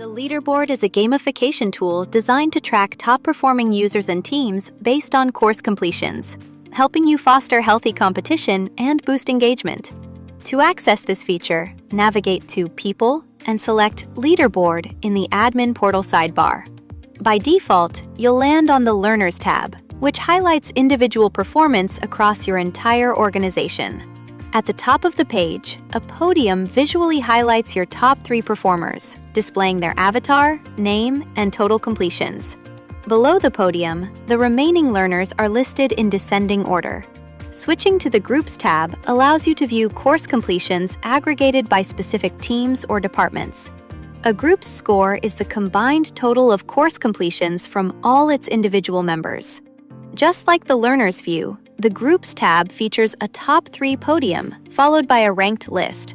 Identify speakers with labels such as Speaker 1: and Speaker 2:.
Speaker 1: The Leaderboard is a gamification tool designed to track top-performing users and teams based on course completions, helping you foster healthy competition and boost engagement. To access this feature, navigate to People and select Leaderboard in the Admin Portal sidebar. By default, you'll land on the Learners tab, which highlights individual performance across your entire organization. At the top of the page, a podium visually highlights your top 3 performers, displaying their avatar, name, and total completions. Below the podium, the remaining learners are listed in descending order. Switching to the Groups tab allows you to view course completions aggregated by specific teams or departments. A group's score is the combined total of course completions from all its individual members. Just like the Learners view, the Groups tab features a top 3 podium, followed by a ranked list.